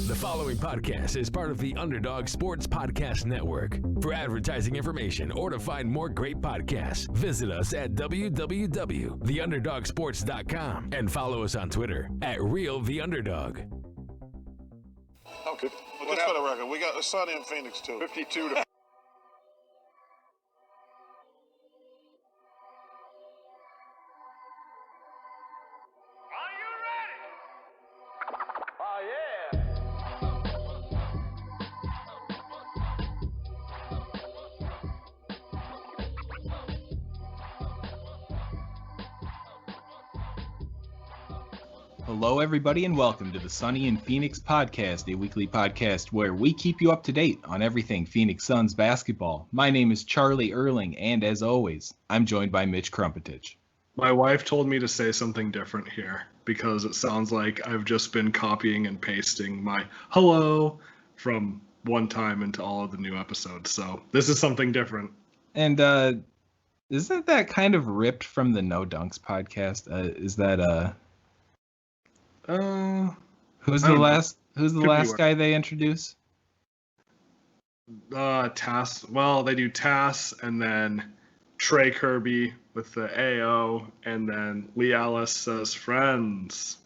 The following podcast is part of the Underdog Sports Podcast Network. For advertising information or to find more great podcasts, visit us at www.theunderdogsports.com and follow us on Twitter at RealTheUnderdog. Okay. Well, just for the record, we got the Sunny in Phoenix too. 52 to Hello, everybody, and welcome to the Sunny in Phoenix podcast, a weekly podcast where we keep you up to date on everything Phoenix Suns basketball. My name is Charlie Erling, and as always, I'm joined by Mitch Krmpotich. My wife told me to say something different here because it sounds like I've just been copying and pasting my hello from one time into all of the new episodes. So this is something different. And isn't that kind of ripped from the No Dunks podcast? Is that who's the last guy they introduce? Tass. Well, they do Tass and then Trey Kirby with the AO, and then Lee Ellis says friends.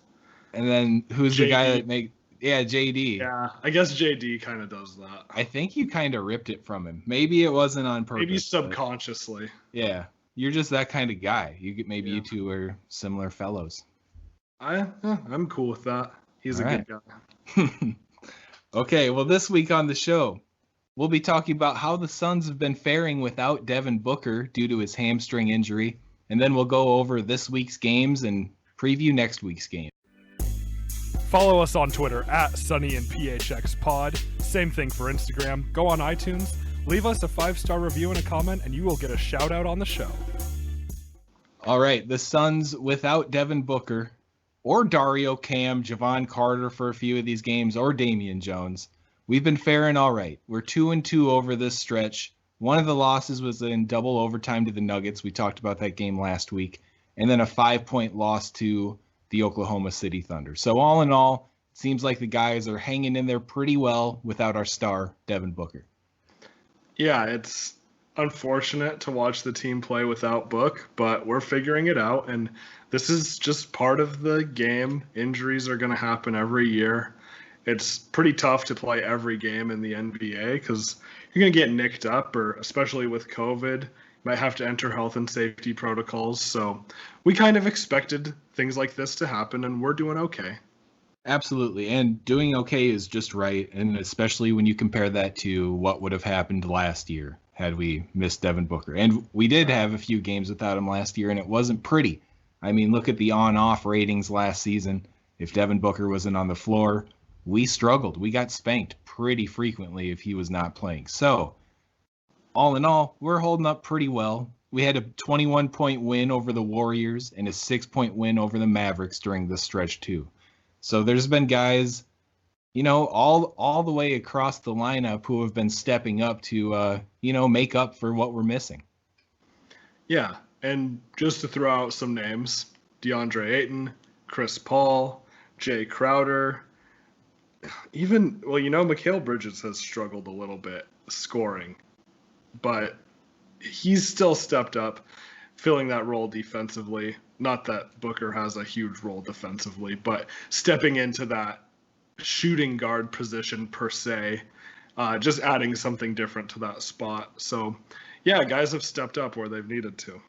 And then who's JD. The guy that JD. Yeah, I guess JD kind of does that. I think you kind of ripped it from him. Maybe it wasn't on purpose. Maybe subconsciously. Yeah, you're just that kind of guy. You two are similar fellows. I'm cool with that. He's All a right. good guy. Okay, well, this week on the show, we'll be talking about how the Suns have been faring without Devin Booker due to his hamstring injury, and then we'll go over this week's games and preview next week's game. Follow us on Twitter at SunnyandPHXPod. Same thing for Instagram. Go on iTunes, leave us a 5-star review and a comment, and you will get a shout out on the show. All right, the Suns without Devin Booker, or Dario Cam, Javon Carter for a few of these games, or Damian Jones. We've been faring all right. We're 2-2 over this stretch. One of the losses was in double overtime to the Nuggets. We talked about that game last week. And then a 5-point loss to the Oklahoma City Thunder. So all in all, it seems like the guys are hanging in there pretty well without our star, Devin Booker. Yeah, it's unfortunate to watch the team play without Book, but we're figuring it out, and this is just part of the game. Injuries are going to happen every year. It's pretty tough to play every game in the NBA because you're going to get nicked up, or especially with COVID, you might have to enter health and safety protocols. So we kind of expected things like this to happen, and we're doing okay. Absolutely, and doing okay is just right, and especially when you compare that to what would have happened last year had we missed Devin Booker. And we did have a few games without him last year, and it wasn't pretty. I mean, look at the on-off ratings last season. If Devin Booker wasn't on the floor, we struggled. We got spanked pretty frequently if he was not playing. So, all in all, we're holding up pretty well. We had a 21-point win over the Warriors and a 6-point win over the Mavericks during this stretch, too. So there's been guys, all the way across the lineup who have been stepping up to, make up for what we're missing. Yeah, and just to throw out some names, Deandre Ayton, Chris Paul, Jae Crowder, Mikal Bridges has struggled a little bit scoring, but he's still stepped up, filling that role defensively. Not that Booker has a huge role defensively, but stepping into that shooting guard position per se, just adding something different to that spot. So, yeah, guys have stepped up where they've needed to.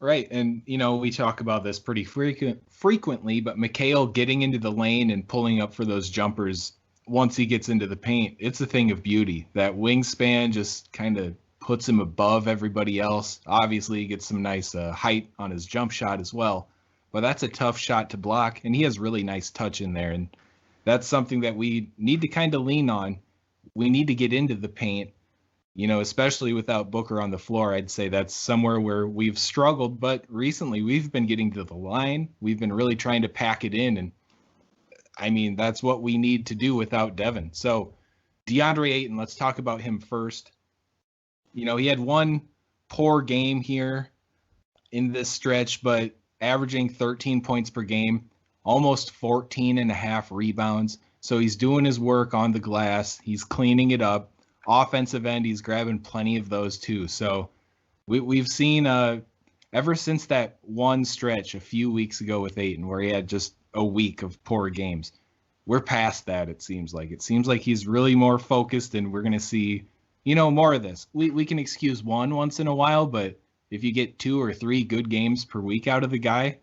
Right, and, we talk about this pretty frequently, but Mikal getting into the lane and pulling up for those jumpers once he gets into the paint, it's a thing of beauty. That wingspan just kind of puts him above everybody else. Obviously, he gets some nice height on his jump shot as well, but that's a tough shot to block, and he has really nice touch in there, and that's something that we need to kind of lean on. We need to get into the paint, especially without Booker on the floor. I'd say that's somewhere where we've struggled, but recently we've been getting to the line. We've been really trying to pack it in, and I mean, that's what we need to do without Devin. So DeAndre Ayton, let's talk about him first. He had one poor game here in this stretch, but averaging 13 points per game, almost 14 and a half rebounds, So he's doing his work on the glass. He's cleaning it up. Offensive end, he's grabbing plenty of those too. So we've seen ever since that one stretch a few weeks ago with Ayton where he had just a week of poor games, we're past that, it seems like. It seems like he's really more focused, and we're going to see, more of this. We can excuse one once in a while, but if you get 2 or 3 good games per week out of the guy,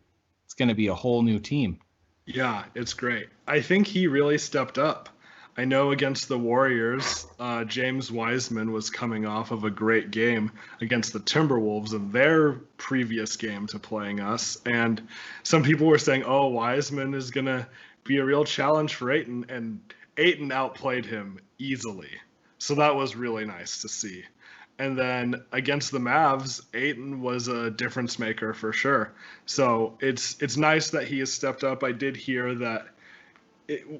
it's going to be a whole new team. Yeah, it's great. I think he really stepped up. I know against the Warriors, James Wiseman was coming off of a great game against the Timberwolves in their previous game to playing us. And some people were saying, oh, Wiseman is going to be a real challenge for Ayton. And Ayton outplayed him easily. So that was really nice to see. And then against the Mavs, Ayton was a difference maker for sure. So it's nice that he has stepped up. I did hear that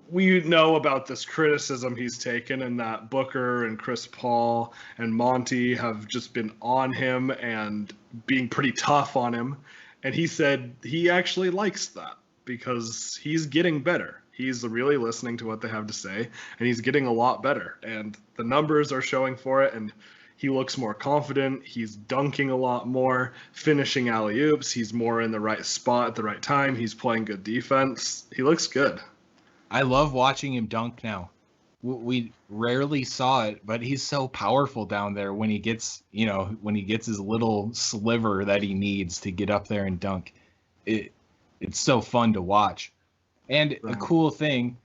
we know about this criticism he's taken, and that Booker and Chris Paul and Monty have just been on him and being pretty tough on him. And he said he actually likes that because he's getting better. He's really listening to what they have to say, and he's getting a lot better. And the numbers are showing for it, and he looks more confident. He's dunking a lot more, finishing alley-oops. He's more in the right spot at the right time. He's playing good defense. He looks good. I love watching him dunk now. We rarely saw it, but he's so powerful down there when he gets, his little sliver that he needs to get up there and dunk. It's so fun to watch. And a cool thing,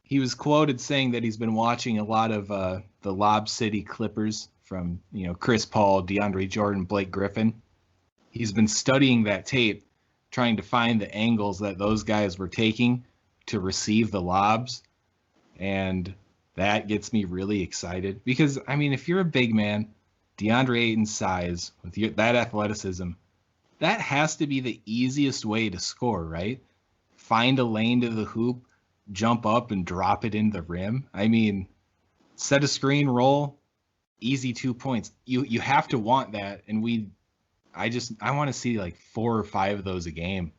he was quoted saying that he's been watching a lot of the Lob City Clippers from, Chris Paul, DeAndre Jordan, Blake Griffin. He's been studying that tape, trying to find the angles that those guys were taking to receive the lobs, and that gets me really excited because, if you're a big man, DeAndre Ayton's size, with that athleticism, that has to be the easiest way to score, right? Find a lane to the hoop, jump up and drop it in the rim. Set a screen, roll, easy 2 points. You have to want that, and I want to see like 4 or 5 of those a game.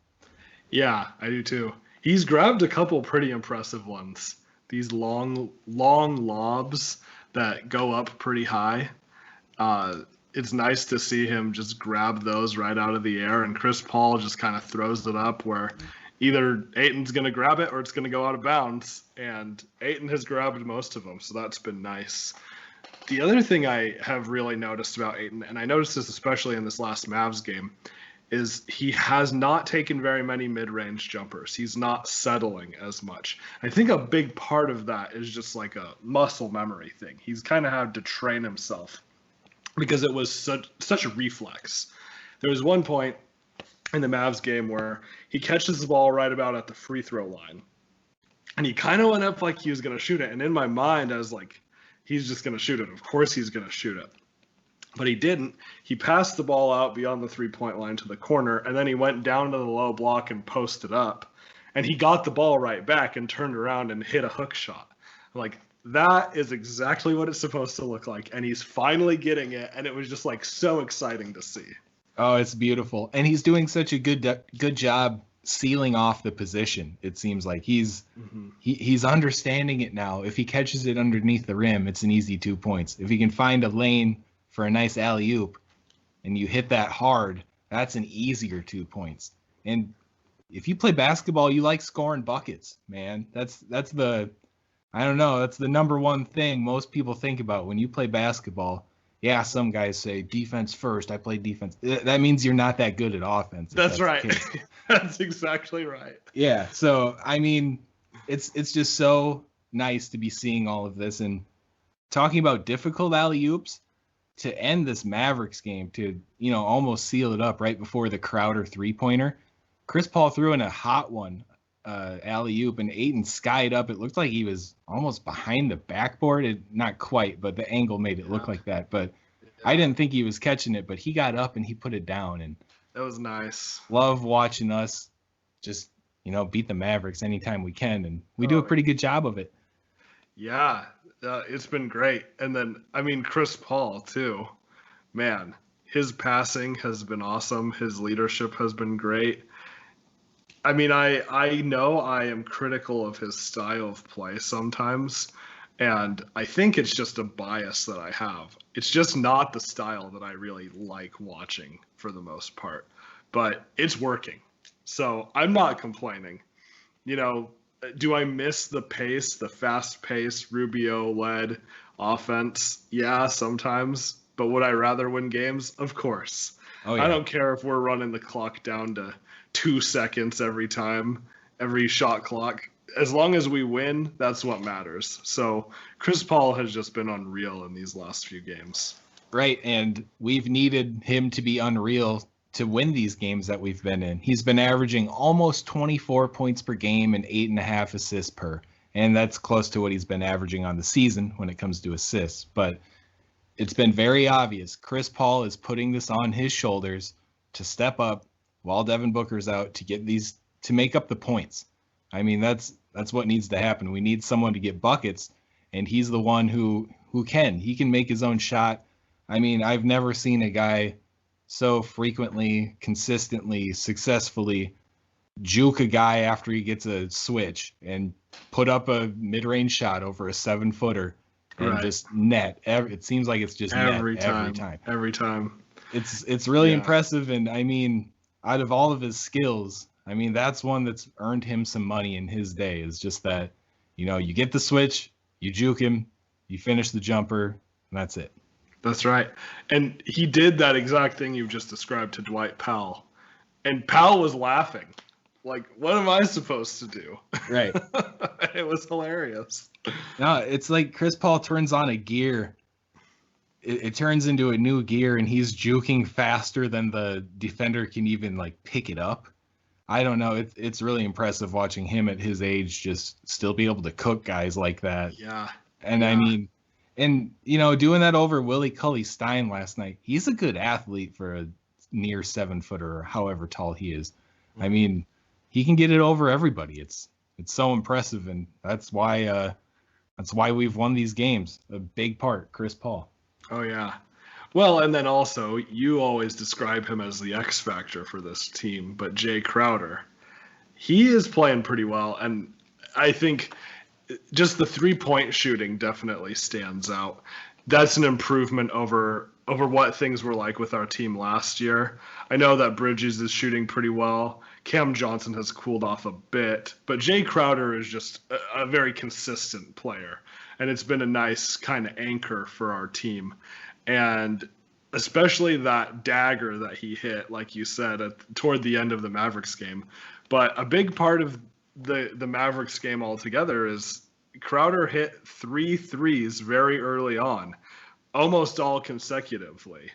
Yeah, I do too. He's grabbed a couple pretty impressive ones. These long lobs that go up pretty high. It's nice to see him just grab those right out of the air, and Chris Paul just kind of throws it up where either Ayton's going to grab it or it's going to go out of bounds, and Ayton has grabbed most of them, so that's been nice. The other thing I have really noticed about Ayton, and I noticed this especially in this last Mavs game, is he has not taken very many mid-range jumpers. He's not settling as much. I think a big part of that is just like a muscle memory thing. He's kind of had to train himself because it was such a reflex. There was one point in the Mavs game where he catches the ball right about at the free throw line, and he kind of went up like he was going to shoot it. And in my mind, I was like, he's just going to shoot it. Of course he's going to shoot it. But he didn't. He passed the ball out beyond the three-point line to the corner, and then he went down to the low block and posted up. And he got the ball right back and turned around and hit a hook shot. Like, that is exactly what it's supposed to look like. And he's finally getting it, and it was just, like, so exciting to see. Oh, it's beautiful. And he's doing such a good job sealing off the position, it seems like. He's understanding it now. If he catches it underneath the rim, it's an easy 2 points. If he can find a lane for a nice alley-oop and you hit that hard, that's an easier 2 points. And if you play basketball, you like scoring buckets, man. That's the number one thing most people think about when you play basketball. Yeah, some guys say defense first. I play defense. That means you're not that good at offense. That's right. That's exactly right. Yeah. So, it's just so nice to be seeing all of this and talking about difficult alley-oops. To end this Mavericks game, to almost seal it up right before the Crowder three-pointer, Chris Paul threw in a hot one, alley-oop, and Ayton skied up. It looked like he was almost behind the backboard. Not quite, but the angle made it look like that. But I didn't think he was catching it, but he got up and he put it down. And that was nice. Love watching us just beat the Mavericks anytime we can, and we do a pretty good job of it. Yeah. It's been great. And then, Chris Paul, too. Man, his passing has been awesome. His leadership has been great. I mean, I know I am critical of his style of play sometimes, and I think it's just a bias that I have. It's just not the style that I really like watching for the most part, but it's working. So I'm not complaining. You know, do I miss the pace, the fast pace, Rubio-led offense? Yeah, sometimes. But would I rather win games? Of course. Oh, yeah. I don't care if we're running the clock down to 2 seconds every time, every shot clock. As long as we win, that's what matters. So Chris Paul has just been unreal in these last few games. Right, and we've needed him to be unreal to win these games that we've been in. He's been averaging almost 24 points per game and 8.5 assists per. And that's close to what he's been averaging on the season when it comes to assists. But it's been very obvious. Chris Paul is putting this on his shoulders to step up while Devin Booker's out to get these, to make up the points. I mean, that's what needs to happen. We need someone to get buckets, and he's the one who can. He can make his own shot. I mean, I've never seen a guy so frequently, consistently, successfully juke a guy after he gets a switch and put up a mid-range shot over a 7-footer and just net. It seems like it's just every net time. every time. Every time. It's really impressive, and I mean, out of all of his skills, I mean, that's one that's earned him some money in his day. Is just that, you know, you get the switch, you juke him, you finish the jumper, and that's it. That's right. And he did that exact thing you just described to Dwight Powell. And Powell was laughing. Like, what am I supposed to do? Right. It was hilarious. No, it's like Chris Paul turns on a gear. It turns into a new gear, and he's juking faster than the defender can even, like, pick it up. I don't know. It's really impressive watching him at his age just still be able to cook guys like that. Yeah. And I mean, and, you know, doing that over Willie Cauley-Stein last night, he's a good athlete for a near 7-footer or however tall he is. I mean, he can get it over everybody. It's so impressive, and that's why we've won these games. A big part, Chris Paul. Oh, yeah. Well, and then also, you always describe him as the X factor for this team, but Jae Crowder, he is playing pretty well, and I think just the 3-point shooting definitely stands out. That's an improvement over what things were like with our team last year. I know that Bridges is shooting pretty well. Cam Johnson has cooled off a bit, but Jae Crowder is just a very consistent player, and it's been a nice kind of anchor for our team. And especially that dagger that he hit, like you said, toward the end of the Mavericks game. But a big part of the Mavericks game altogether is Crowder hit 3 threes very early on, almost all consecutively,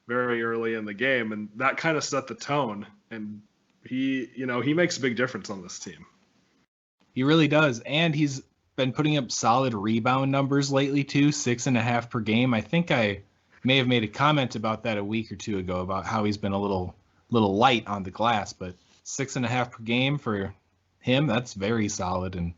very early in the game. And that kind of set the tone. And he makes a big difference on this team. He really does. And he's been putting up solid rebound numbers lately too, 6.5 per game. I think I may have made a comment about that a week or two ago about how he's been a little light on the glass, but 6.5 per game for him, that's very solid. And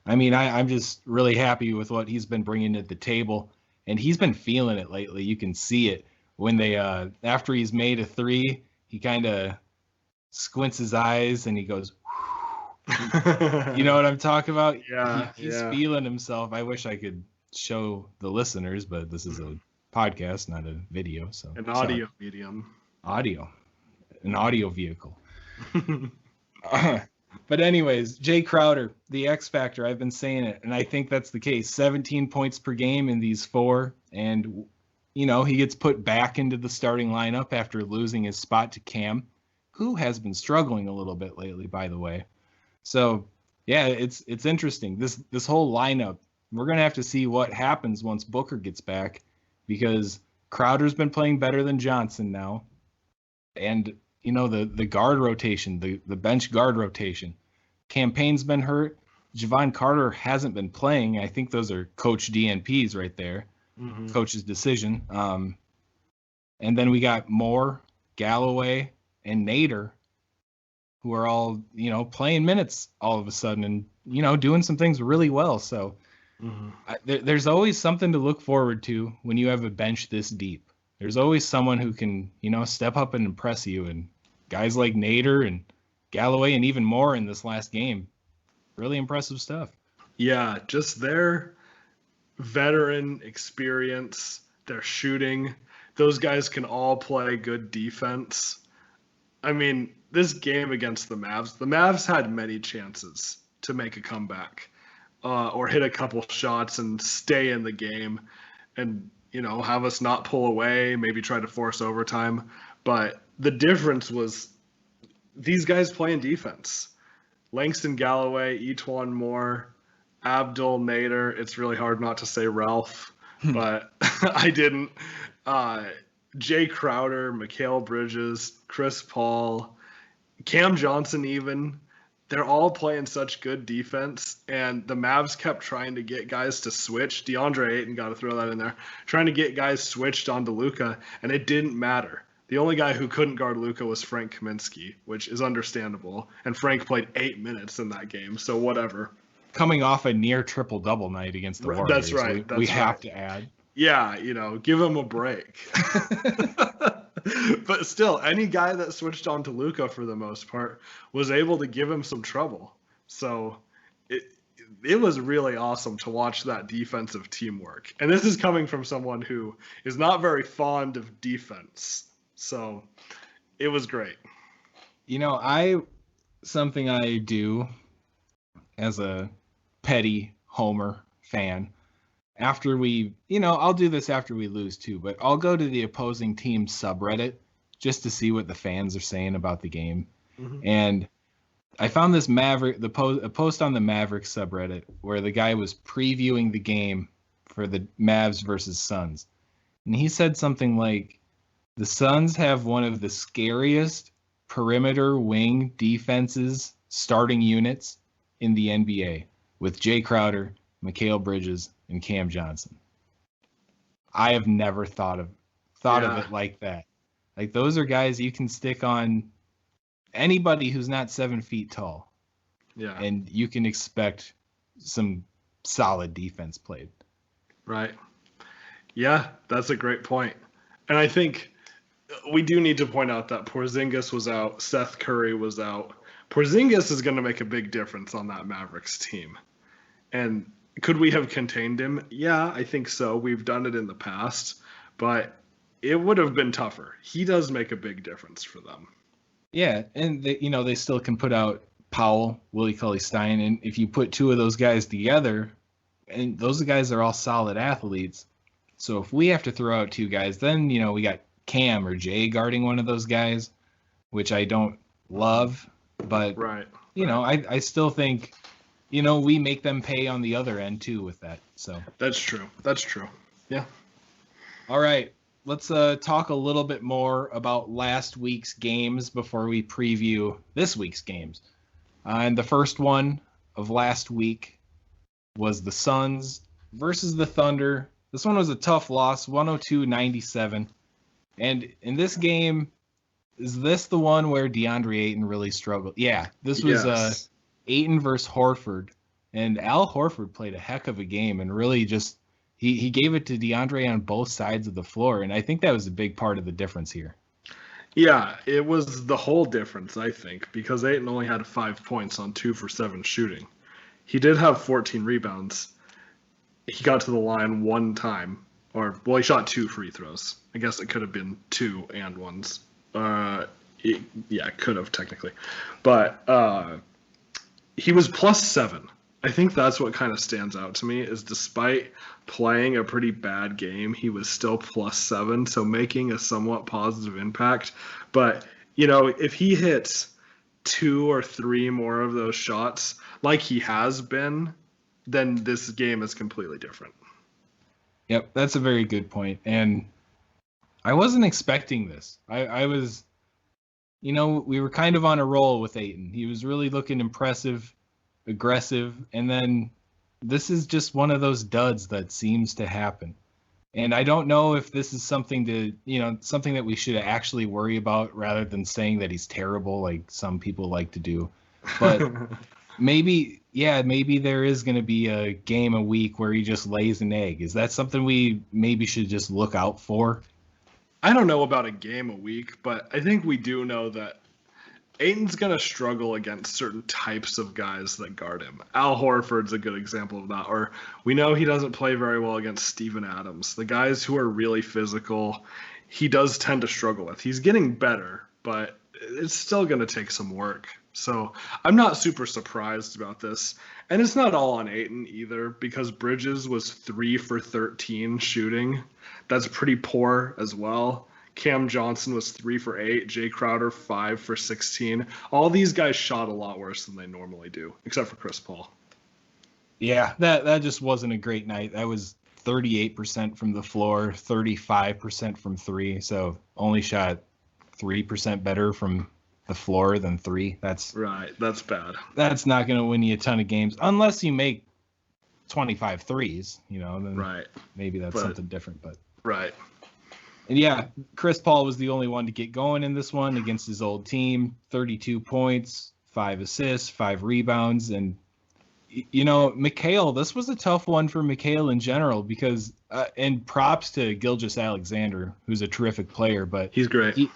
I mean, I'm just really happy with what he's been bringing to the table, and he's been feeling it lately. You can see it when they after he's made a 3, he kind of squints his eyes and he goes, you know what I'm talking about? Yeah, he's feeling himself. I wish I could show the listeners, but this is a podcast, not a video. So an audio medium. An audio vehicle. But anyways, Jae Crowder, the X factor, I've been saying it, and I think that's the case. 17 points per game in these 4, and, you know, he gets put back into the starting lineup after losing his spot to Cam, who has been struggling a little bit lately, by the way. So, yeah, it's interesting. This whole lineup, we're going to have to see what happens once Booker gets back, because Crowder's been playing better than Johnson now. And, you know, the guard rotation, the bench guard rotation. Campaign's been hurt. Javon Carter hasn't been playing. I think those are Coach DNPs right there. Mm-hmm. Coach's decision. And then we got Moore, Galloway, and Nader, who are all, you know, playing minutes all of a sudden and, you know, doing some things really well. So there's always something to look forward to when you have a bench this deep. There's always someone who can, you know, step up and impress you. And guys like Nader and Galloway and even more in this last game. Really impressive stuff. Yeah, just their veteran experience, their shooting. Those guys can all play good defense. I mean, this game against the Mavs had many chances to make a comeback or hit a couple shots and stay in the game and, have us not pull away, maybe try to force overtime. But the difference was these guys playing defense. Langston Galloway, Etuan Moore, Abdul Nader. It's really hard not to say Ralph, but I didn't. Jae Crowder, Mikal Bridges, Chris Paul, Cam Johnson even. They're all playing such good defense, and the Mavs kept trying to get guys to switch. Deandre Ayton, got to throw that in there, trying to get guys switched onto Luka, and it didn't matter. The only guy who couldn't guard Luka was Frank Kaminsky, which is understandable, and Frank played 8 minutes in that game, so whatever. Coming off a near triple-double night against the Warriors. That's right. We have to add. Yeah, give him a break. But still, any guy that switched on to Luka for the most part was able to give him some trouble. So it was really awesome to watch that defensive teamwork. And this is coming from someone who is not very fond of defense. So it was great. Something I do as a petty Homer fan, after we, I'll do this after we lose too, but I'll go to the opposing team's subreddit just to see what the fans are saying about the game. Mm-hmm. And I found this a post on the Mavericks subreddit where the guy was previewing the game for the Mavs versus Suns. And he said something like, the Suns have one of the scariest perimeter wing defenses starting units in the NBA with Jae Crowder, Mikal Bridges, and Cam Johnson. I have never thought of it like that. Like, those are guys you can stick on anybody who's not 7 feet tall. Yeah. And you can expect some solid defense played. Right. Yeah, that's a great point. And I think we do need to point out that Porzingis was out, Seth Curry was out. Porzingis is going to make a big difference on that Mavericks team. And could we have contained him? Yeah, I think so. We've done it in the past, but it would have been tougher. He does make a big difference for them. Yeah, and they still can put out Powell, Willie Cauley-Stein, and if you put two of those guys together, and those guys are all solid athletes. So if we have to throw out two guys, then we got Cam or Jay guarding one of those guys, which I don't love, but right. I still think we make them pay on the other end too with that. So that's true. Yeah. All right. Let's talk a little bit more about last week's games before we preview this week's games. And the first one of last week was the Suns versus the Thunder. This one was a tough loss, 102-97. And in this game, is this the one where Deandre Ayton really struggled? Yeah, this was Ayton versus Horford. And Al Horford played a heck of a game and really just he gave it to DeAndre on both sides of the floor. And I think that was a big part of the difference here. Yeah, it was the whole difference, I think, because Ayton only had 5 points on 2 for 7 shooting. He did have 14 rebounds. He got to the line one time. He shot 2 free throws. I guess it could have been 2 and 1s. It could have technically. But he was +7. I think that's what kind of stands out to me is despite playing a pretty bad game, he was still +7, so making a somewhat positive impact. But, if he hits 2 or 3 more of those shots like he has been, then this game is completely different. Yep, that's a very good point. And I wasn't expecting this. I was, we were kind of on a roll with Ayton. He was really looking impressive, aggressive, and then this is just one of those duds that seems to happen. And I don't know if this is something something that we should actually worry about rather than saying that he's terrible like some people like to do. But maybe there is going to be a game a week where he just lays an egg. Is that something we maybe should just look out for? I don't know about a game a week, but I think we do know that Ayton's going to struggle against certain types of guys that guard him. Al Horford's a good example of that. Or we know he doesn't play very well against Steven Adams. The guys who are really physical, he does tend to struggle with. He's getting better, but it's still going to take some work. So I'm not super surprised about this. And it's not all on Ayton either, because Bridges was 3 for 13 shooting. That's pretty poor as well. Cam Johnson was 3 for 8. Jae Crowder 5 for 16. All these guys shot a lot worse than they normally do, except for Chris Paul. Yeah, that just wasn't a great night. That was 38% from the floor, 35% from 3. So only shot 3% better from the floor than 3. That's bad. That's not going to win you a ton of games unless you make 25 threes. Then maybe that's something different. But right. And yeah, Chris Paul was the only one to get going in this one against his old team. 32 points, 5 assists, 5 rebounds. And, Mikhail, this was a tough one for Mikhail in general because, and props to Gilgeous-Alexander, who's a terrific player. But he's great.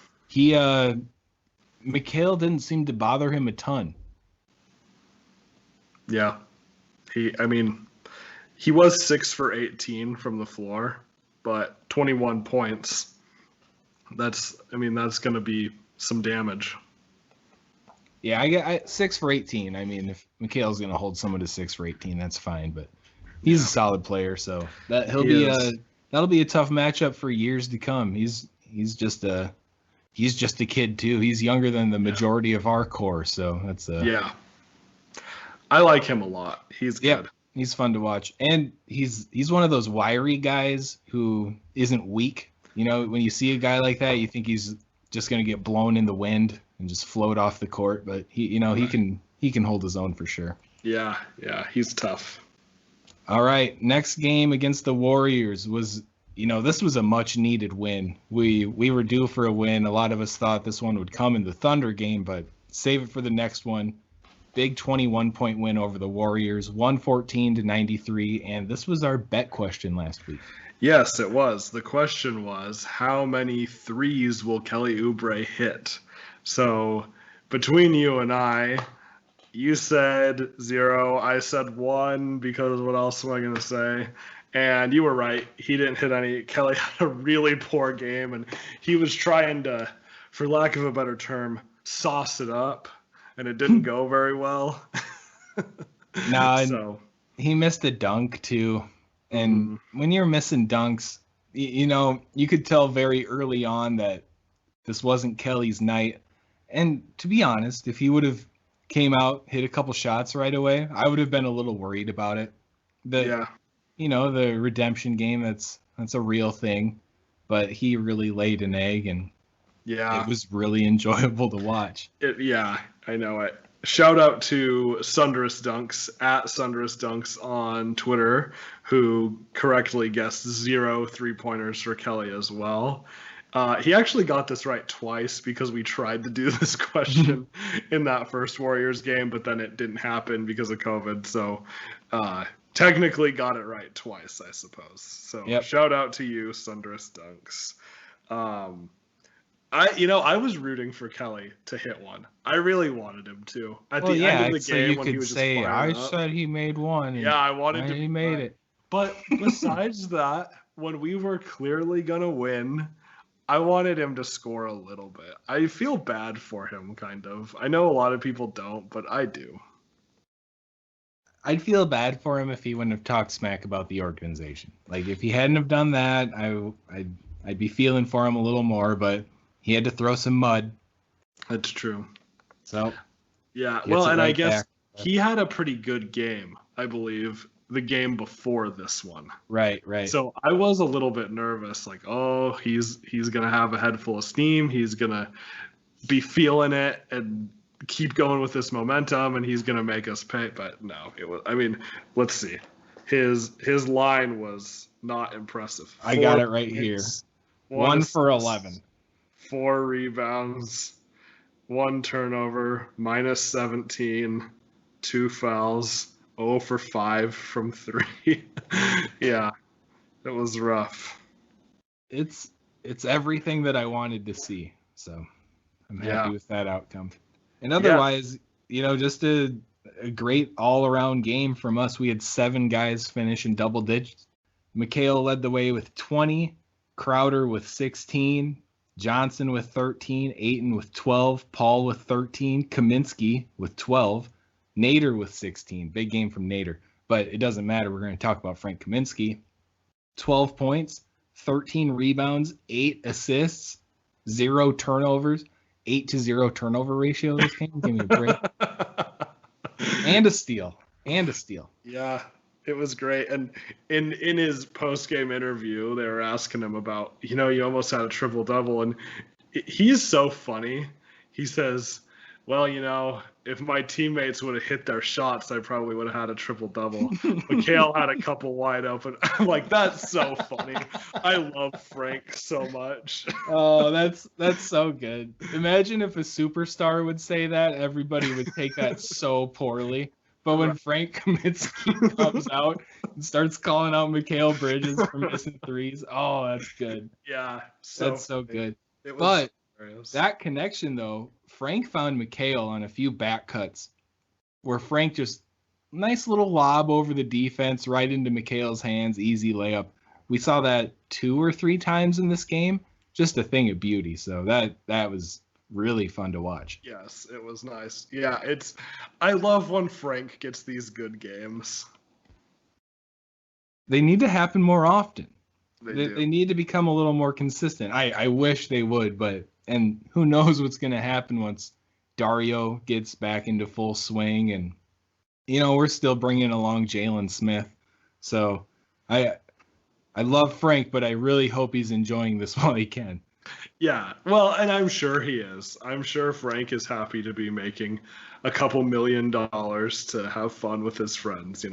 Mikhail didn't seem to bother him a ton. Yeah. He was 6 for 18 from the floor. But 21 points, that's going to be some damage. Yeah, I 6 for 18. If Mikhail's going to hold someone to 6 for 18, that's fine. But he's a solid player, so that'll be a tough matchup for years to come. He's just a kid too. He's younger than the majority of our core, so that's yeah. I like him a lot. He's good. Yeah. He's fun to watch, and he's one of those wiry guys who isn't weak. When you see a guy like that, you think he's just going to get blown in the wind and just float off the court. But he can hold his own for sure. Yeah, he's tough. All right, next game against the Warriors was, this was a much needed win. We were due for a win. A lot of us thought this one would come in the Thunder game, but save it for the next one. Big 21-point win over the Warriors, 114-93, and this was our bet question last week. Yes, it was. The question was, how many threes will Kelly Oubre hit? So between you and I, you said 0. I said 1 because what else am I going to say? And you were right. He didn't hit any. Kelly had a really poor game, and he was trying to, for lack of a better term, sauce it up. And it didn't go very well. No, he missed a dunk too. And when you're missing dunks, you could tell very early on that this wasn't Kelly's night. And to be honest, if he would have came out, hit a couple shots right away, I would have been a little worried about it. The redemption game, that's a real thing. But he really laid an egg, and it was really enjoyable to watch. I know it. Shout out to Sundress Dunks at Sundress Dunks on Twitter, who correctly guessed 0 3-pointers for Kelly as well. He actually got this right twice because we tried to do this question in that first Warriors game, but then it didn't happen because of COVID. So technically got it right twice, I suppose. So Shout out to you, Sundress Dunks. I was rooting for Kelly to hit one. I really wanted him to. At the end of the game, when he was just firing I up, said he made one. Yeah, I wanted to. He made it. But besides that, when we were clearly gonna win, I wanted him to score a little bit. I feel bad for him, kind of. I know a lot of people don't, but I do. I'd feel bad for him if he wouldn't have talked smack about the organization. Like, if he hadn't have done that, I'd be feeling for him a little more, but he had to throw some mud. That's true. So, yeah. Well, and I guess he had a pretty good game, I believe, the game before this one. Right. So I was a little bit nervous, like, oh, he's going to have a head full of steam. He's going to be feeling it and keep going with this momentum, and he's going to make us pay. But no, let's see. His line was not impressive. I got it right here. 1 for 11. 4 rebounds, 1 turnover, minus 17, 2 fouls, 0 for 5 from 3. Yeah, it was rough. It's everything that I wanted to see. So I'm happy with that outcome. And otherwise, just a great all-around game from us. We had 7 guys finish in double digits. Mikhail led the way with 20, Crowder with 16, Johnson with 13, Ayton with 12, Paul with 13, Kaminsky with 12, Nader with 16. Big game from Nader. But it doesn't matter. We're going to talk about Frank Kaminsky. 12 points, 13 rebounds, 8 assists, 0 turnovers, 8-0 turnover ratio this game. Give me a break. And a steal. Yeah, it was great. And in his post-game interview, they were asking him about, you almost had a triple-double. And he's so funny. He says, well, if my teammates would have hit their shots, I probably would have had a triple-double. Mikhail had a couple wide open. I'm like, that's so funny. I love Frank so much. Oh, that's so good. Imagine if a superstar would say that. Everybody would take that so poorly. But when Frank Kaminsky comes out and starts calling out Mikhail Bridges for missing threes, oh, that's good. Yeah. That's so good. But that connection, though, Frank found Mikhail on a few back cuts where Frank just nice little lob over the defense right into Mikhail's hands, easy layup. We saw that 2 or 3 times in this game. Just a thing of beauty. So that was really fun to watch. Yes, it was nice. Yeah, I love when Frank gets these good games. They need to happen more often. They need to become a little more consistent. I wish they would, and who knows what's going to happen once Dario gets back into full swing, and we're still bringing along Jalen Smith. So I love Frank, but I really hope he's enjoying this while he can. Yeah, well, and I'm sure he is. I'm sure Frank is happy to be making a couple $1 million to have fun with his friends,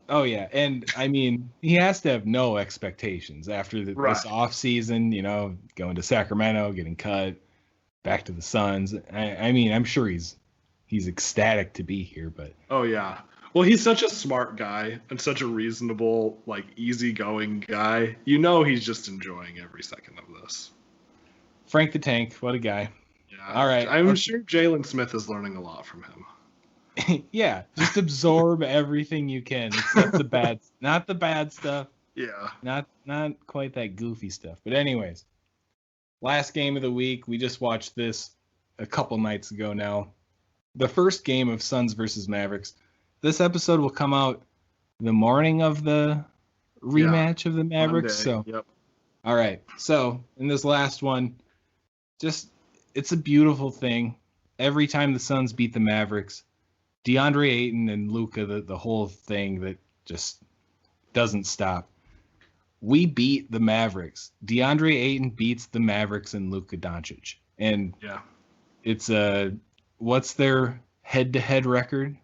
Oh, yeah. And, I mean, he has to have no expectations after this offseason, going to Sacramento, getting cut, back to the Suns. I mean, I'm sure he's ecstatic to be here, but... Oh, yeah. Well, he's such a smart guy and such a reasonable, easygoing guy. He's just enjoying every second of this. Frank the Tank, what a guy. Yeah. All right. I'm sure Jalen Smith is learning a lot from him. Yeah, just absorb everything you can, except not the bad stuff. Yeah. Not quite that goofy stuff. But anyways, last game of the week, we just watched this a couple nights ago now. The first game of Suns versus Mavericks. This episode will come out the morning of the rematch of the Mavericks. Monday. So, yep. All right. So in this last one, it's a beautiful thing. Every time the Suns beat the Mavericks, DeAndre Ayton and Luka, the whole thing that just doesn't stop. We beat the Mavericks. DeAndre Ayton beats the Mavericks and Luka Doncic. And it's what's their head-to-head record?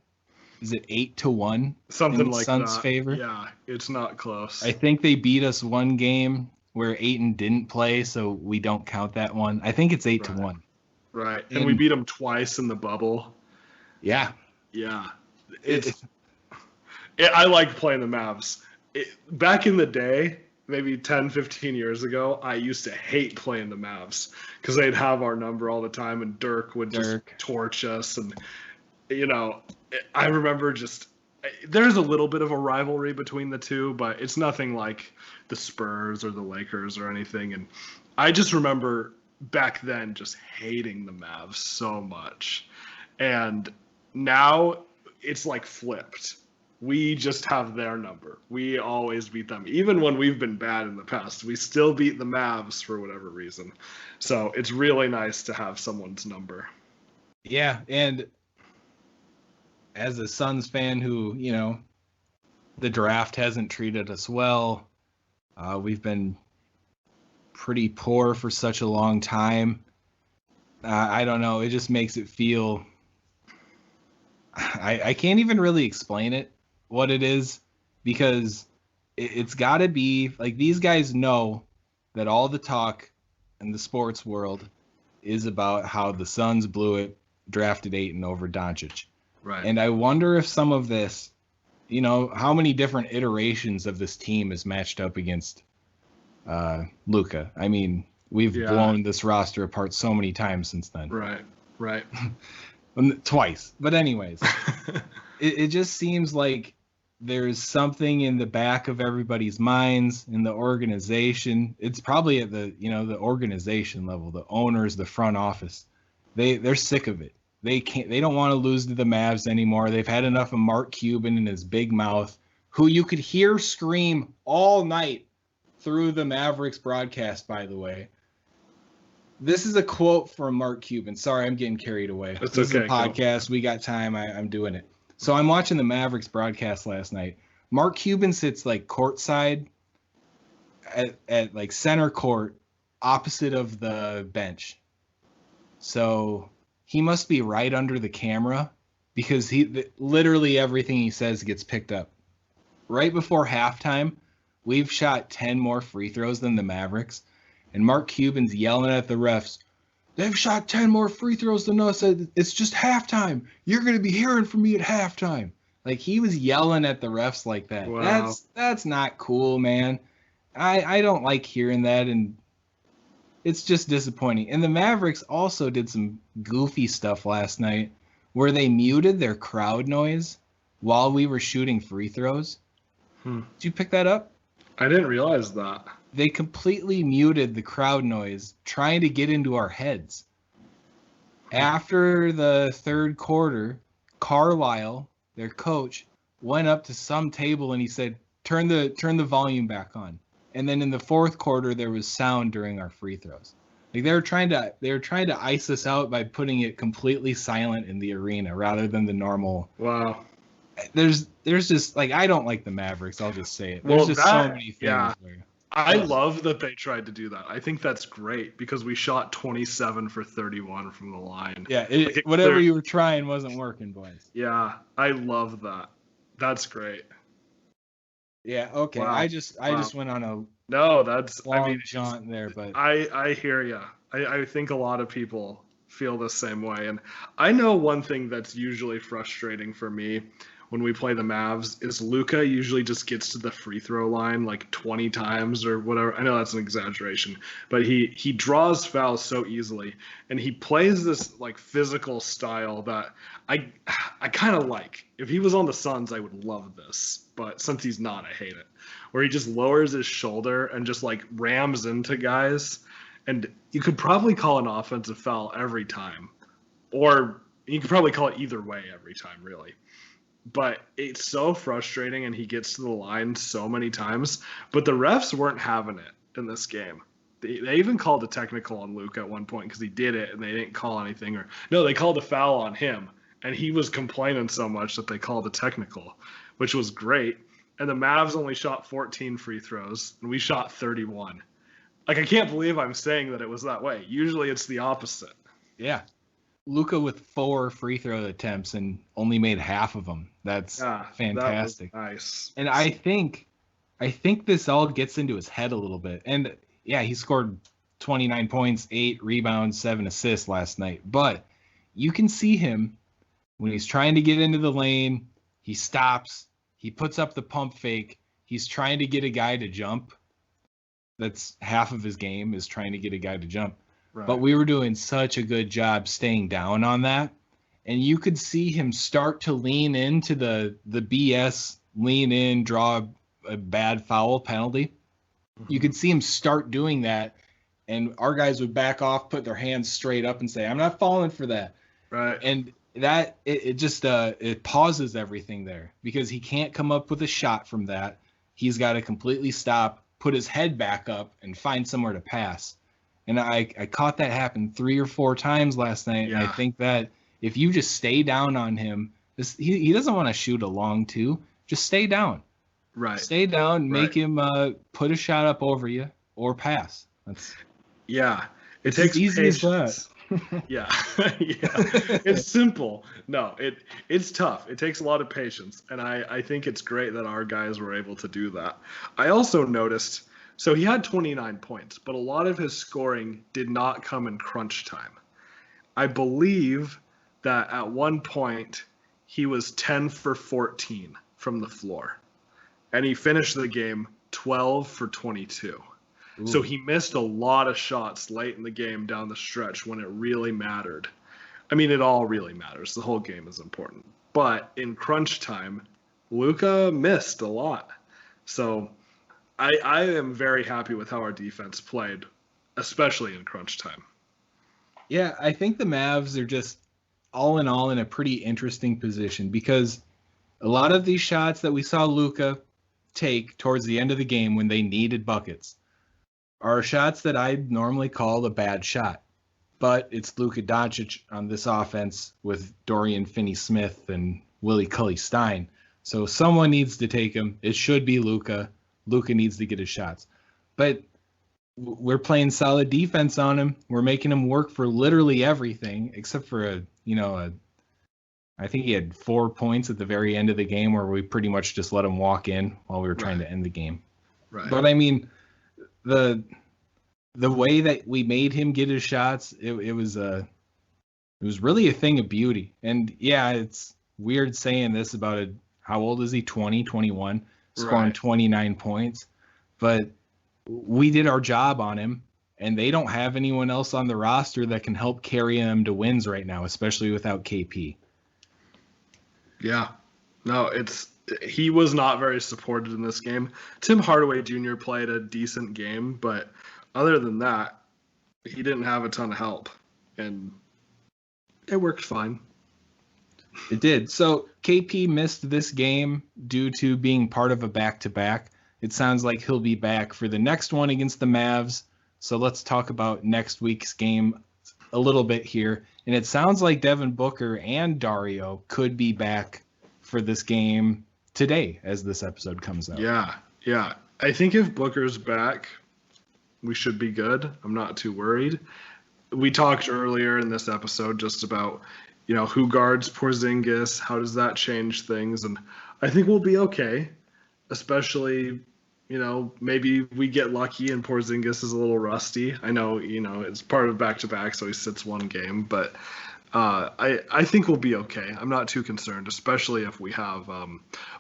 Is it 8-1? Something like Suns' that. favor? Yeah, it's not close. I think they beat us one game where Ayton didn't play, so we don't count that one. I think it's 8-1. Right. And we beat them twice in the bubble. Yeah. Yeah. I like playing the Mavs. Back in the day, maybe 10, 15 years ago, I used to hate playing the Mavs because they'd have our number all the time and Dirk would just torch us. And, I remember there's a little bit of a rivalry between the two, but it's nothing like the Spurs or the Lakers or anything. And I just remember back then just hating the Mavs so much. And now it's flipped. We just have their number. We always beat them. Even when we've been bad in the past, we still beat the Mavs for whatever reason. So it's really nice to have someone's number. Yeah, and as a Suns fan who, the draft hasn't treated us well, we've been pretty poor for such a long time. I don't know. It just makes it feel... I can't even really explain it, what it is, because it's got to be these guys know that all the talk in the sports world is about how the Suns blew it, drafted Ayton over Doncic. Right. And I wonder if some of this, how many different iterations of this team is matched up against Luka. I mean, we've blown this roster apart so many times since then. Right. Twice. But anyways, it just seems like there's something in the back of everybody's minds in the organization. It's probably at the organization level, the owners, the front office. They're sick of it. They don't want to lose to the Mavs anymore. They've had enough of Mark Cuban and his big mouth, who you could hear scream all night through the Mavericks broadcast, by the way. This is a quote from Mark Cuban. Sorry, I'm getting carried away. This is a podcast. We got time. I'm doing it. So I'm watching the Mavericks broadcast last night. Mark Cuban sits like courtside at like center court opposite of the bench. So he must be right under the camera because literally everything he says gets picked up. Right before halftime, we've shot 10 more free throws than the Mavericks, and Mark Cuban's yelling at the refs, "They've shot 10 more free throws than us. It's just halftime. You're going to be hearing from me at halftime." Like, he was yelling at the refs like that. Wow. That's not cool, man. I don't like hearing that, and it's just disappointing. And the Mavericks also did some goofy stuff last night where they muted their crowd noise while we were shooting free throws. Did you pick that up? I didn't realize that. They completely muted the crowd noise, trying to get into our heads. After the third quarter, Carlisle, their coach, went up to some table and he said, turn the volume back on. And then in the fourth quarter, there was sound during our free throws. Like, they were trying to ice us out by putting it completely silent in the arena rather than the normal. Wow. There's just, like, I don't like the Mavericks. I'll just say it. There's so many things. Yeah. Where, I love that they tried to do that. I think that's great because we shot 27 for 31 from the line. Yeah, whatever you were trying wasn't working, boys. Yeah, I love that. That's great. Yeah, okay. Wow. I just went on a long jaunt there, but I hear you. I think a lot of people feel the same way. And I know one thing that's usually frustrating for me when we play the Mavs is Luka usually just gets to the free throw line like 20 times or whatever. I know that's an exaggeration, but he draws fouls so easily, and he plays this like physical style that I kind of like. If he was on the Suns, I would love this, but since he's not, I hate it. Where he just lowers his shoulder and just like rams into guys, and you could probably call an offensive foul every time, or you could probably call it either way every time, really. But it's so frustrating, and he gets to the line so many times. But the refs weren't having it in this game. They even called a technical on Luke at one point because he did it, and they didn't call anything. They called a foul on him, and he was complaining so much that they called a technical, which was great. And the Mavs only shot 14 free throws, and we shot 31. Like, I can't believe I'm saying that it was that way. Usually it's the opposite. Yeah. Luka with 4 free throw attempts and only made half of them. That's fantastic. That was nice. And I think this all gets into his head a little bit. And yeah, he scored 29 points, 8 rebounds, 7 assists last night. But you can see him when he's trying to get into the lane, he stops, he puts up the pump fake, he's trying to get a guy to jump. That's half of his game, is trying to get a guy to jump. Right. But we were doing such a good job staying down on that. And you could see him start to lean into the BS, lean in, draw a bad foul penalty. Mm-hmm. You could see him start doing that. And our guys would back off, put their hands straight up and say, "I'm not falling for that." Right. And that it pauses everything there because he can't come up with a shot from that. He's got to completely stop, put his head back up, and find somewhere to pass. And I caught that happen 3 or 4 times last night. Yeah. And I think that if you just stay down on him, he doesn't want to shoot a long two. Just stay down. Right. Stay down, make him put a shot up over you or pass. It takes easy patience. as that. Yeah. It's simple. No, it's tough. It takes a lot of patience. And I think it's great that our guys were able to do that. I also noticed, so he had 29 points, but a lot of his scoring did not come in crunch time. I believe that at one point he was 10 for 14 from the floor. And he finished the game 12 for 22. So he missed a lot of shots late in the game down the stretch when it really mattered. I mean, it all really matters. The whole game is important. But in crunch time, Luka missed a lot. So I am very happy with how our defense played, especially in crunch time. Yeah, I think the Mavs are just all in all in a pretty interesting position because a lot of these shots that we saw Luka take towards the end of the game when they needed buckets are shots that I'd normally call a bad shot. But it's Luka Doncic on this offense with Dorian Finney-Smith and Willie Cauley-Stein. So someone needs to take him. It should be Luka. Luka needs to get his shots. But we're playing solid defense on him. We're making him work for literally everything except for I think he had 4 points at the very end of the game where we pretty much just let him walk in while we were trying to end the game. Right. But I mean, the way that we made him get his shots, it was really a thing of beauty. And yeah, it's weird saying this about how old is he? 20, 21, scoring 29 points. But we did our job on him, and they don't have anyone else on the roster that can help carry him to wins right now, especially without KP. Yeah. No, he was not very supported in this game. Tim Hardaway Jr. played a decent game, but other than that, he didn't have a ton of help, and it worked fine. It did. So KP missed this game due to being part of a back-to-back. It sounds like he'll be back for the next one against the Mavs. So let's talk about next week's game a little bit here. And it sounds like Devin Booker and Dario could be back for this game today as this episode comes out. Yeah. I think if Booker's back, we should be good. I'm not too worried. We talked earlier in this episode just about, who guards Porzingis, how does that change things? And I think we'll be okay, especially, maybe we get lucky and Porzingis is a little rusty. I know, it's part of back-to-back, so he sits one game, but I think we'll be okay. I'm not too concerned, especially if we have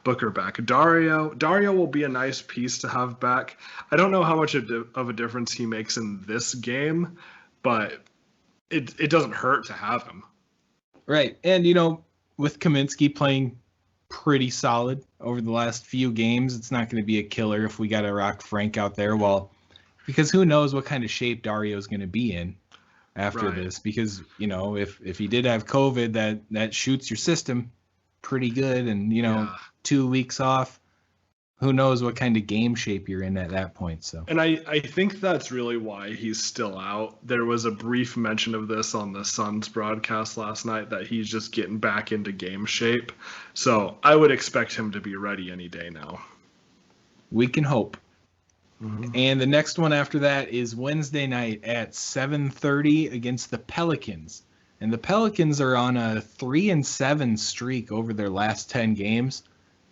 Booker back. Dario will be a nice piece to have back. I don't know how much of a difference he makes in this game, but it doesn't hurt to have him. Right. And, with Kaminsky playing pretty solid over the last few games, it's not going to be a killer if we got to rock Frank out there. Well, because who knows what kind of shape Dario's going to be in after this, because if he did have COVID, that shoots your system pretty good, and 2 weeks off, who knows what kind of game shape you're in at that point. So, and I think that's really why he's still out. There was a brief mention of this on the Suns broadcast last night that he's just getting back into game shape. So I would expect him to be ready any day now. We can hope. Mm-hmm. And the next one after that is Wednesday night at 7:30 against the Pelicans. And the Pelicans are on a 3-7 streak over their last 10 games.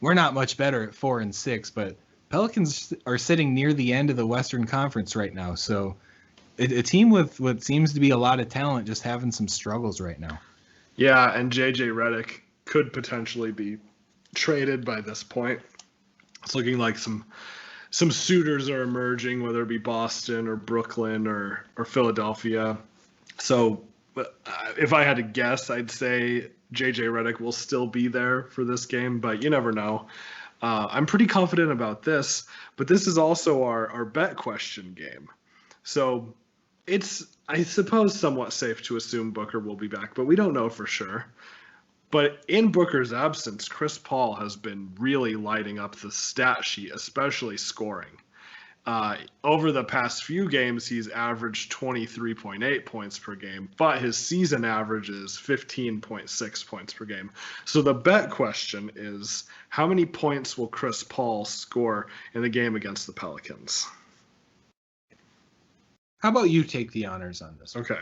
We're not much better at 4-6, but Pelicans are sitting near the end of the Western Conference right now. So a team with what seems to be a lot of talent just having some struggles right now. Yeah, and JJ Redick could potentially be traded by this point. It's looking like some suitors are emerging, whether it be Boston or Brooklyn or Philadelphia. So if I had to guess, I'd say JJ Redick will still be there for this game, but you never know. I'm pretty confident about this, but this is also our bet question game. So it's, I suppose, somewhat safe to assume Booker will be back, but we don't know for sure. But in Booker's absence, Chris Paul has been really lighting up the stat sheet, especially scoring. Over the past few games, he's averaged 23.8 points per game, but his season average is 15.6 points per game. So the bet question is, how many points will Chris Paul score in the game against the Pelicans? How about you take the honors on this? Okay.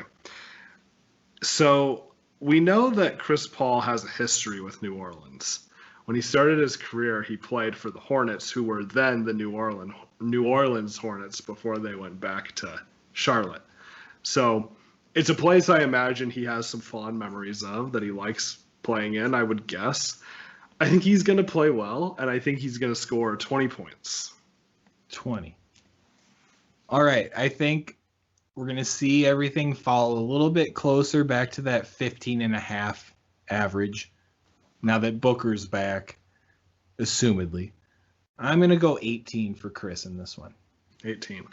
So we know that Chris Paul has a history with New Orleans. When he started his career, he played for the Hornets, who were then the New Orleans Hornets before they went back to Charlotte. So it's a place I imagine he has some fond memories of, that he likes playing in, I would guess. I think he's going to play well, and I think he's going to score 20 points. 20. All right. I think we're going to see everything fall a little bit closer back to that 15.5 average now that Booker's back, assumedly. I'm going to go 18 for Chris in this one. 18.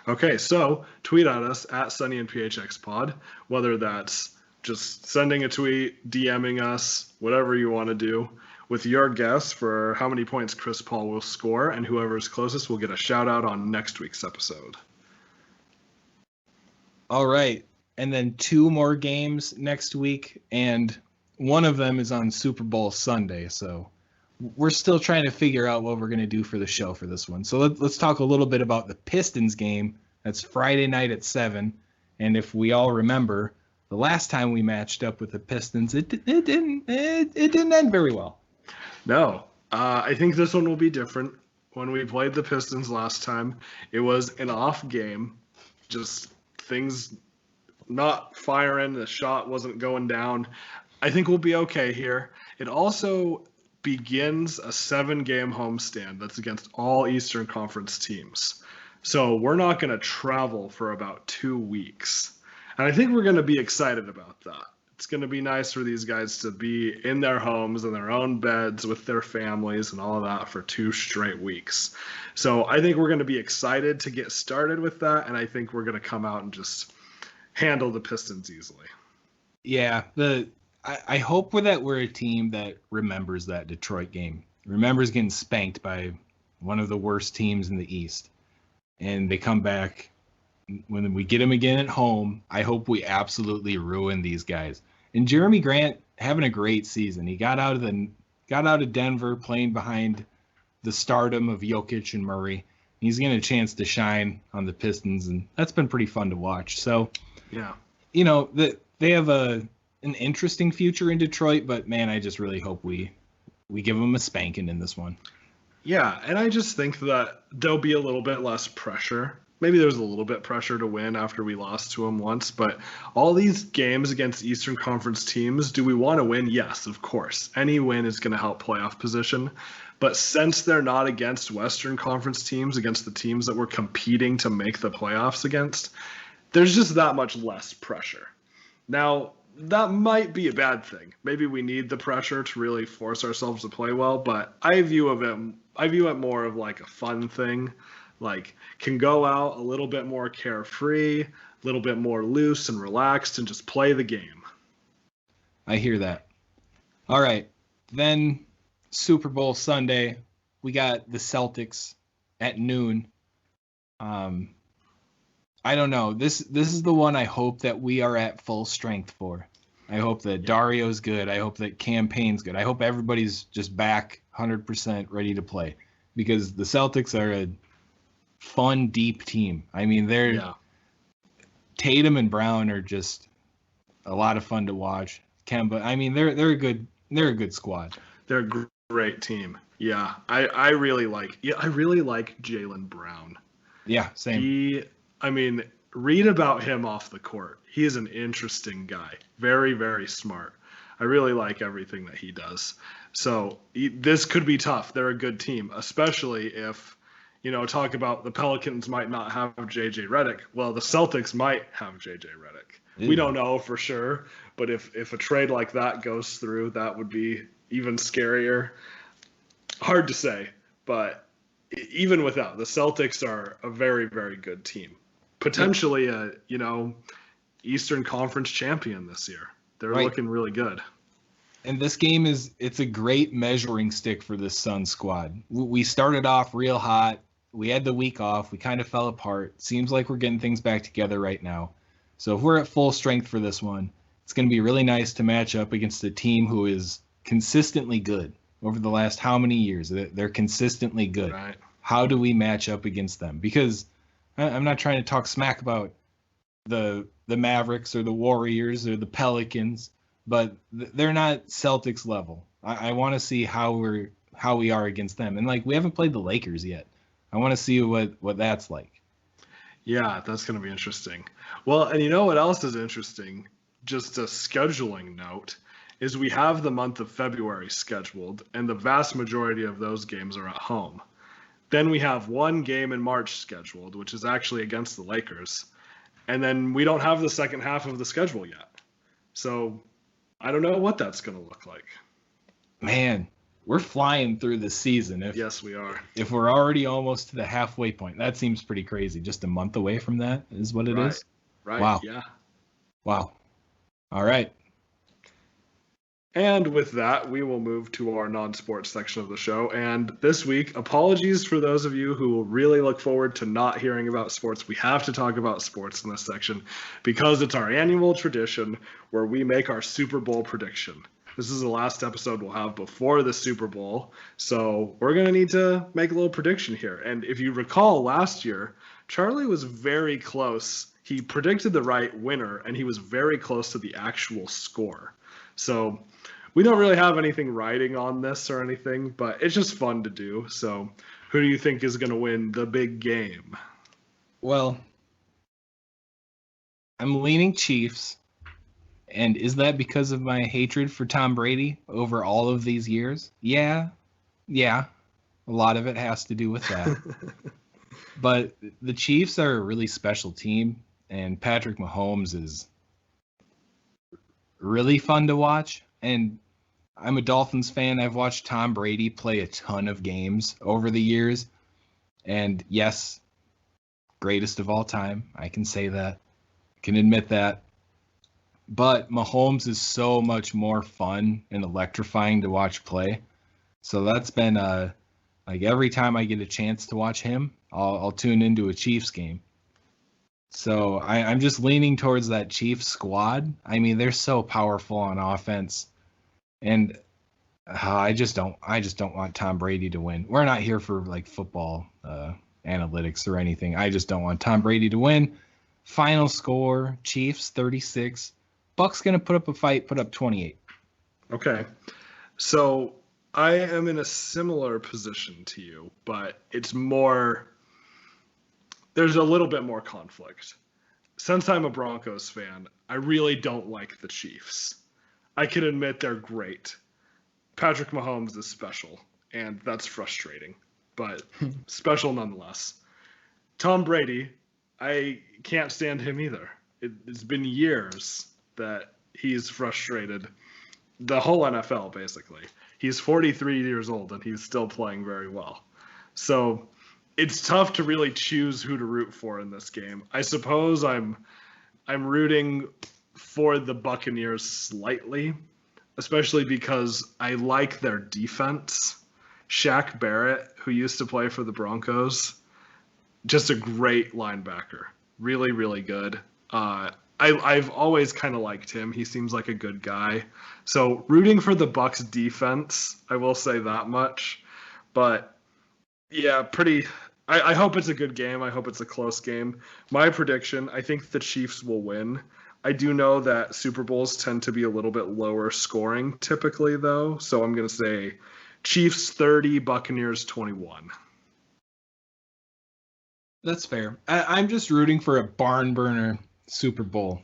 Okay, so tweet at us at Sunny and PHX Pod, whether that's just sending a tweet, DMing us, whatever you want to do, with your guess for how many points Chris Paul will score, and whoever is closest will get a shout out on next week's episode. All right. And then 2 more games next week, and one of them is on Super Bowl Sunday. So we're still trying to figure out what we're going to do for the show for this one. So let's talk a little bit about the Pistons game. That's Friday night at 7. And if we all remember, the last time we matched up with the Pistons, it didn't end very well. No, I think this one will be different. When we played the Pistons last time, it was an off game, just things not firing, the shot wasn't going down. I think we'll be okay here. It also begins a 7-game homestand that's against all Eastern Conference teams. So we're not going to travel for about 2 weeks. And I think we're going to be excited about that. It's going to be nice for these guys to be in their homes, in their own beds, with their families and all of that for 2 straight weeks. So I think we're going to be excited to get started with that, and I think we're going to come out and just handle the Pistons easily. Yeah, I hope we're a team that remembers that Detroit game, remembers getting spanked by one of the worst teams in the East, and they come back. When we get them again at home, I hope we absolutely ruin these guys. And Jeremy Grant having a great season. He got out of Denver playing behind the stardom of Jokic and Murray. He's getting a chance to shine on the Pistons, and that's been pretty fun to watch. So, yeah, they have an interesting future in Detroit, but man, I just really hope we give them a spanking in this one. Yeah, and I just think that there'll be a little bit less pressure. Maybe there's a little bit pressure to win after we lost to them once, but all these games against Eastern Conference teams, do we want to win? Yes, of course. Any win is going to help playoff position. But since they're not against Western Conference teams, against the teams that we're competing to make the playoffs against, there's just that much less pressure. Now, that might be a bad thing. Maybe we need the pressure to really force ourselves to play well, but I view it more of like a fun thing. Like, can go out a little bit more carefree, a little bit more loose and relaxed, and just play the game. I hear that. All right. Then Super Bowl Sunday, we got the Celtics at noon. I don't know. This is the one I hope that we are at full strength for. I hope that Dario's good. I hope that Campaign's good. I hope everybody's just back 100% ready to play, because the Celtics are a fun, deep team. I mean, Tatum and Brown are just a lot of fun to watch. Kemba, I mean, they're a good squad. They're a great team. Yeah, I really like Jaylen Brown. Yeah, same. Read about him off the court. He is an interesting guy. Very, very smart. I really like everything that he does. So this could be tough. They're a good team, especially if, talk about the Pelicans might not have JJ Redick. Well, the Celtics might have JJ Redick. Ooh. We don't know for sure, but if a trade like that goes through, that would be even scarier. Hard to say, but even without, the Celtics are a very, very good team. Potentially a, Eastern Conference champion this year. They're looking really good. And this game it's a great measuring stick for this Suns squad. We started off real hot. We had the week off. We kind of fell apart. Seems like we're getting things back together right now. So if we're at full strength for this one, it's going to be really nice to match up against a team who is consistently good over the last how many years. They're consistently good. Right. How do we match up against them? Because I'm not trying to talk smack about the Mavericks or the Warriors or the Pelicans, but they're not Celtics level. I want to see how we are against them. And we haven't played the Lakers yet. I want to see what that's like. Yeah, that's going to be interesting. Well, and you know what else is interesting? Just a scheduling note is we have the month of February scheduled, and the vast majority of those games are at home. Then we have one game in March scheduled, which is actually against the Lakers. And then we don't have the second half of the schedule yet. So I don't know what that's going to look like. Man, we're flying through the season. Yes, we are. If we're already almost to the halfway point, that seems pretty crazy. Just a month away from that is what it is. Right. Wow. Yeah. Wow. All right. And with that, we will move to our non-sports section of the show. And this week, apologies for those of you who really look forward to not hearing about sports. We have to talk about sports in this section because it's our annual tradition where we make our Super Bowl prediction. This is the last episode we'll have before the Super Bowl. So we're going to need to make a little prediction here. And if you recall last year, Charlie was very close. He predicted the right winner, and he was very close to the actual score. So we don't really have anything riding on this or anything, but it's just fun to do. So who do you think is going to win the big game? Well, I'm leaning Chiefs. And is that because of my hatred for Tom Brady over all of these years? Yeah. A lot of it has to do with that. But the Chiefs are a really special team, and Patrick Mahomes is really fun to watch. And I'm a Dolphins fan. I've watched Tom Brady play a ton of games over the years. And yes, greatest of all time. I can say that. Can admit that. But Mahomes is so much more fun and electrifying to watch play. So that's been like every time I get a chance to watch him, I'll tune into a Chiefs game. So I'm just leaning towards that Chiefs squad. I mean, they're so powerful on offense, and I just don't want Tom Brady to win. We're not here for like football analytics or anything. I just don't want Tom Brady to win. Final score: Chiefs 36. Bucks gonna put up a fight, put up 28. Okay, so I am in a similar position to you, but it's more. There's a little bit more conflict. Since I'm a Broncos fan, I really don't like the Chiefs. I can admit they're great. Patrick Mahomes is special, and that's frustrating, but special nonetheless. Tom Brady, I can't stand him either. It's been years that he's frustrated the whole NFL, basically. He's 43 years old, and he's still playing very well. So it's tough to really choose who to root for in this game. I suppose I'm rooting for the Buccaneers slightly, especially because I like their defense. Shaq Barrett, who used to play for the Broncos, just a great linebacker. Really, really good. I've always kind of liked him. He seems like a good guy. So rooting for the Bucs defense, I will say that much. But yeah, I hope it's a good game. I hope it's a close game. My prediction, I think the Chiefs will win. I do know that Super Bowls tend to be a little bit lower scoring typically, though. So I'm going to say Chiefs 30, Buccaneers 21. That's fair. I'm just rooting for a barn burner Super Bowl.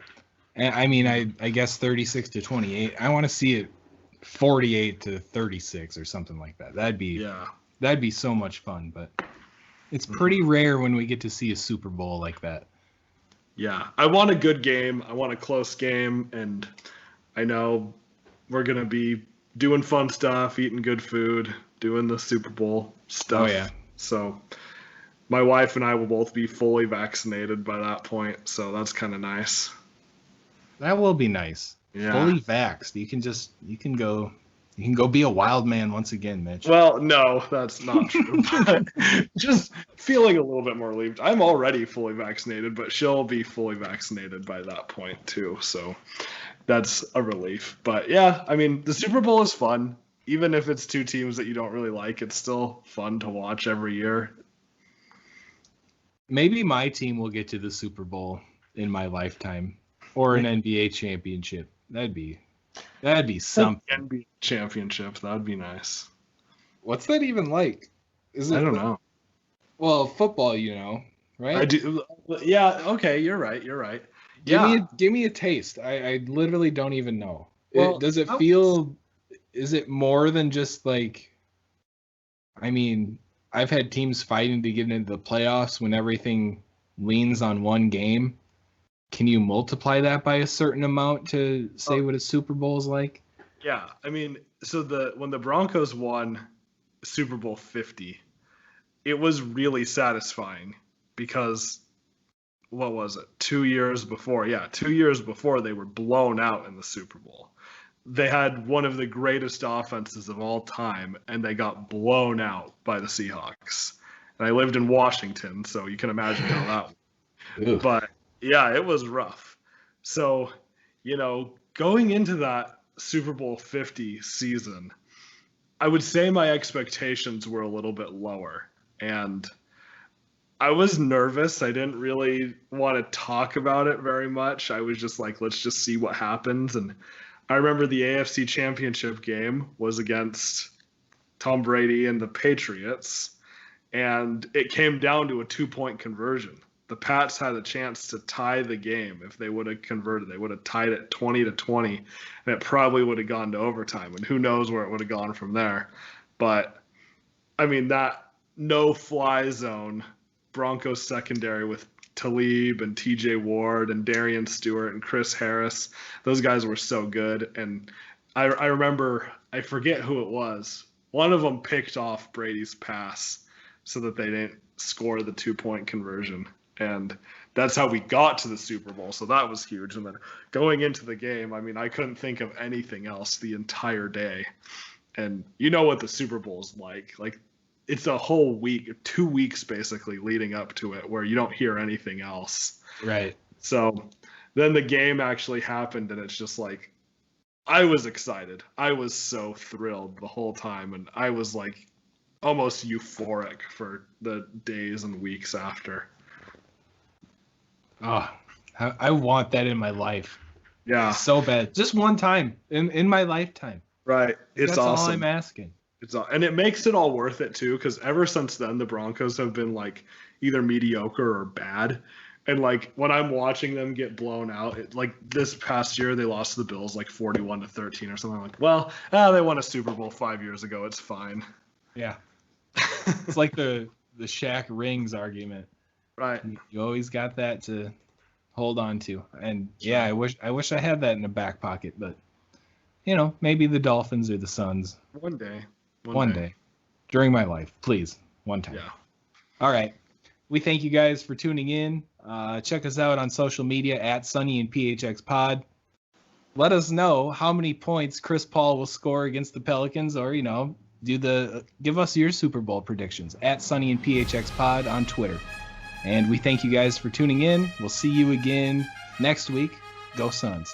I mean, I guess 36-28. I want to see it 48-36 or something like that. That'd be so much fun, but it's pretty rare when we get to see a Super Bowl like that. Yeah, I want a good game. I want a close game, and I know we're going to be doing fun stuff, eating good food, doing the Super Bowl stuff. Oh, yeah. So my wife and I will both be fully vaccinated by that point, so that's kind of nice. That will be nice. Yeah. Fully vaxxed. You can go be a wild man once again, Mitch. Well, no, that's not true. But just feeling a little bit more relieved. I'm already fully vaccinated, but she'll be fully vaccinated by that point too. So that's a relief. But yeah, I mean, the Super Bowl is fun. Even if it's two teams that you don't really like, it's still fun to watch every year. Maybe my team will get to the Super Bowl in my lifetime, or an NBA championship. That'd be something. NBA championship, that would be nice. What's that even like? I don't know. Well, football, right? I do. Yeah. Okay. You're right. Give me a taste. I literally don't even know. Well, Does it feel? Is it more than just like? I mean, I've had teams fighting to get into the playoffs when everything leans on one game. can you multiply that by a certain amount to say what a Super Bowl is like? Yeah, I mean, so when the Broncos won Super Bowl 50, it was really satisfying because what was it? 2 years before? Yeah, 2 years before they were blown out in the Super Bowl. They had one of the greatest offenses of all time, and they got blown out by the Seahawks. And I lived in Washington, so you can imagine how that went. But yeah, it was rough. So, going into that Super Bowl 50 season, I would say my expectations were a little bit lower. And I was nervous. I didn't really want to talk about it very much. I was just like, let's just see what happens. And I remember the AFC Championship game was against Tom Brady and the Patriots, and it came down to a 2-point conversion. The Pats had a chance to tie the game if they would have converted. They would have tied it 20-20, and it probably would have gone to overtime. And who knows where it would have gone from there. But, I mean, that no-fly zone Broncos secondary with Talib and TJ Ward and Darian Stewart and Chris Harris, those guys were so good. And I remember, I forget who it was, one of them picked off Brady's pass so that they didn't score the 2-point conversion. And that's how we got to the Super Bowl. So that was huge. And then going into the game, I mean, I couldn't think of anything else the entire day. And you know what the Super Bowl is like. Like, it's a whole week, 2 weeks basically leading up to it where you don't hear anything else. Right. So then the game actually happened, and it's just like, I was excited. I was so thrilled the whole time. And I was like almost euphoric for the days and weeks after. Oh, I want that in my life. Yeah. So bad. Just one time in my lifetime. Right. It's That's awesome. all I'm asking. And it makes it all worth it too, because ever since then the Broncos have been like either mediocre or bad. And like when I'm watching them get blown out, like this past year they lost to the Bills like 41-13 or something. I'm like, well, they won a Super Bowl 5 years ago. It's fine. Yeah. It's like the Shaq rings argument. Right. You always got that to hold on to. And yeah, I wish I had that in the back pocket, but maybe the Dolphins or the Suns. One day. One day. During my life, please. One time. Yeah. All right. We thank you guys for tuning in. Check us out on social media at Sunny and PHX Pod. Let us know how many points Chris Paul will score against the Pelicans, or give us your Super Bowl predictions at Sunny and PHX Pod on Twitter. And we thank you guys for tuning in. We'll see you again next week. Go Suns.